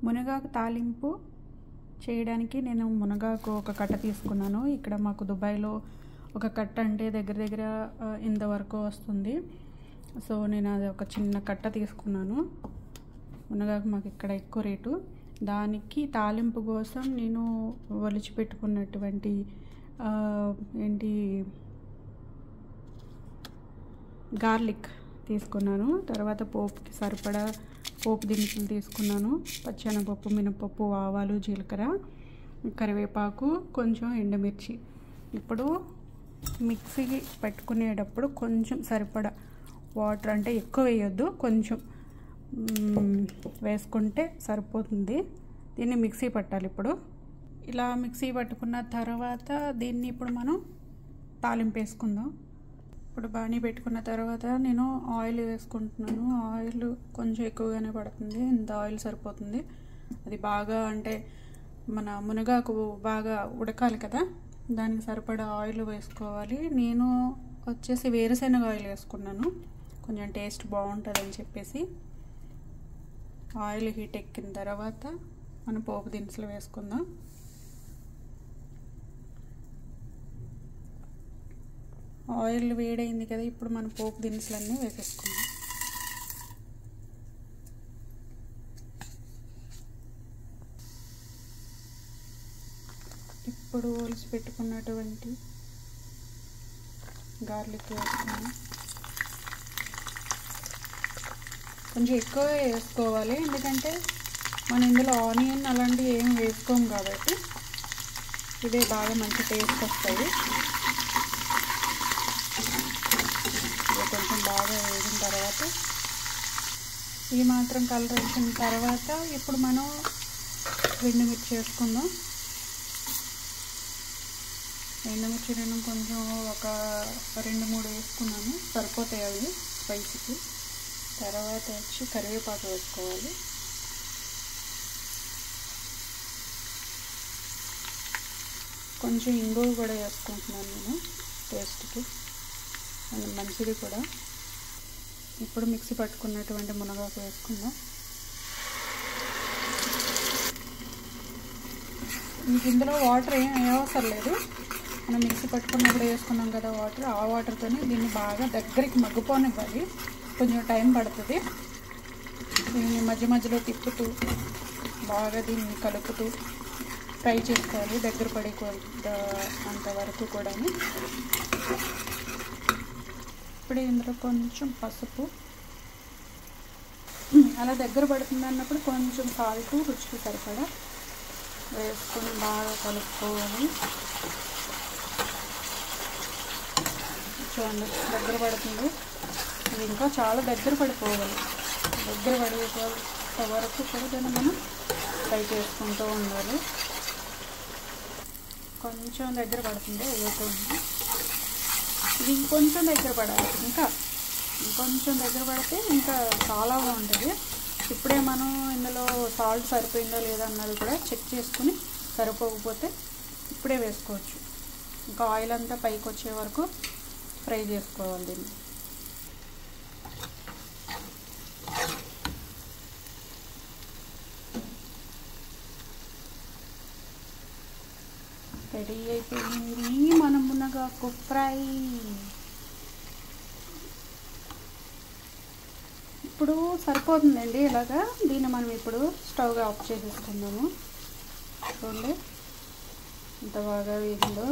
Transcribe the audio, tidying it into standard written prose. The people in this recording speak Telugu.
మునగాకు తాలింపు చేయడానికి నేను మునగాకు ఒక కట్ట తీసుకున్నాను. ఇక్కడ మాకు దుబాయ్లో ఒక కట్ట అంటే దగ్గర ఇంతవరకు వస్తుంది. సో నేను అది ఒక చిన్న కట్ట తీసుకున్నాను. మునగాకు మాకు ఇక్కడ ఎక్కువ రేటు. దానికి తాలింపు కోసం నేను ఒలిచిపెట్టుకున్నటువంటి గార్లిక్ తీసుకున్నాను. తర్వాత పోపుకి సరిపడా పోపు దినుసులు తీసుకున్నాను. పచ్చెనపప్పు, మినపప్పు, ఆవాలు, జీలకర్ర, కరివేపాకు, కొంచెం ఎండుమిర్చి. ఇప్పుడు మిక్సీ పెట్టుకునేటప్పుడు కొంచెం సరిపడా వాటర్, అంటే ఎక్కువ వేయొద్దు, కొంచెం వేసుకుంటే సరిపోతుంది. దీన్ని మిక్సీ పట్టాలి. ఇప్పుడు ఇలా మిక్సీ పట్టుకున్న తర్వాత దీన్ని ఇప్పుడు మనం తాలింపు వేసుకుందాం. ఇప్పుడు బాణీ పెట్టుకున్న తర్వాత నేను ఆయిల్ వేసుకుంటున్నాను. ఆయిల్ కొంచెం ఎక్కువగానే పడుతుంది, ఇంత ఆయిల్ సరిపోతుంది. అది బాగా అంటే మన మునగాకు బాగా ఉడకాలి కదా, దానికి సరిపడా ఆయిల్ వేసుకోవాలి. నేను వచ్చేసి వేరుశెనగ ఆయిల్ వేసుకున్నాను, కొంచెం టేస్ట్ బాగుంటుందని చెప్పేసి. ఆయిల్ హీట్ ఎక్కిన తర్వాత మనం పోపు దినుసులు వేసుకుందాం. ఆయిల్ వేడైంది కదా, ఇప్పుడు మనం పోపు దినుసులన్నీ వేసేసుకుందాం. ఇప్పుడు ఒలిచి పెట్టుకున్నటువంటి గార్లిక్ వేసుకున్నాం. కొంచెం ఎక్కువ వేసుకోవాలి, ఎందుకంటే మనం ఇందులో ఆనియన్ అలాంటివి ఏం వేసుకోము కాబట్టి ఇదే బాగా మంచి టేస్ట్ వస్తుంది. కొంచెం బాగా వేగిన తర్వాత ఈ మాత్రం కలర్ వచ్చిన తర్వాత ఇప్పుడు మనం ఎండుమిర్చి వేసుకుందాం. ఎండుమిర్చి నేను కొంచెం ఒక 2-3 వేసుకున్నాను, సరిపోతాయి అవి స్పైసీకి. తర్వాత వచ్చి కరివేపాకు వేసుకోవాలి. కొంచెం ఇంగువ కూడా వేసుకుంటున్నాను నేను, టేస్ట్కి మంచిది కూడా. ఇప్పుడు మిక్సీ పట్టుకున్నటువంటి మునగాకు వేసుకుందాం. ఇందులో వాటర్ ఏం అవసరం లేదు, మనం మిక్సీ పట్టుకున్నప్పుడు వేసుకున్నాం కదా వాటర్, ఆ వాటర్తోనే దీన్ని బాగా దగ్గరికి మగ్గిపోనివ్వాలి. కొంచెం టైం పడుతుంది. దీన్ని మధ్య మధ్యలో తిప్పుతూ బాగా దీన్ని కలుపుతూ ఫ్రై చేసుకోవాలి, దగ్గర పడే అంతవరకు కూడా. ఇప్పుడు ఇందులో కొంచెం పసుపు, అలా దగ్గర పడుతుంది అన్నప్పుడు కొంచెం సాల్ట్ రుచికి సరిపడా వేసుకొని బాగా కలుపుకోవాలి. చూడండి దగ్గర పడుతుంది, ఇది ఇంకా చాలా దగ్గర పడిపోవాలి. దగ్గర పడిపోయేంత వరకు కూడా దాన్ని మనం ఫ్రై చేసుకుంటూ ఉండాలి. కొంచెం దగ్గర పడుతుంది, వేసుకోండి. ఇది ఇంకొంచెం దగ్గర పడాలి, ఇంకొంచెం దగ్గర పడితే ఇంకా చాలా బాగుంటుంది. ఇప్పుడే మనం ఇందులో సాల్ట్ సరిపోయిందా లేదా అన్నది కూడా చెక్ చేసుకుని, సరిపోకపోతే ఇప్పుడే వేసుకోవచ్చు. ఇంకా ఆయిల్ అంతా పైకి వచ్చే వరకు ఫ్రై చేసుకోవాలి దీన్ని. రెడీ అయిపోయింది మన మునగాకు ఫ్రై. ఇప్పుడు సరిపోతుందండి ఇలాగా. దీన్ని మనం ఇప్పుడు స్టవ్ ఆఫ్ చేసేసుకుందాము. చూడండి ఎంత బాగా వేగిందో.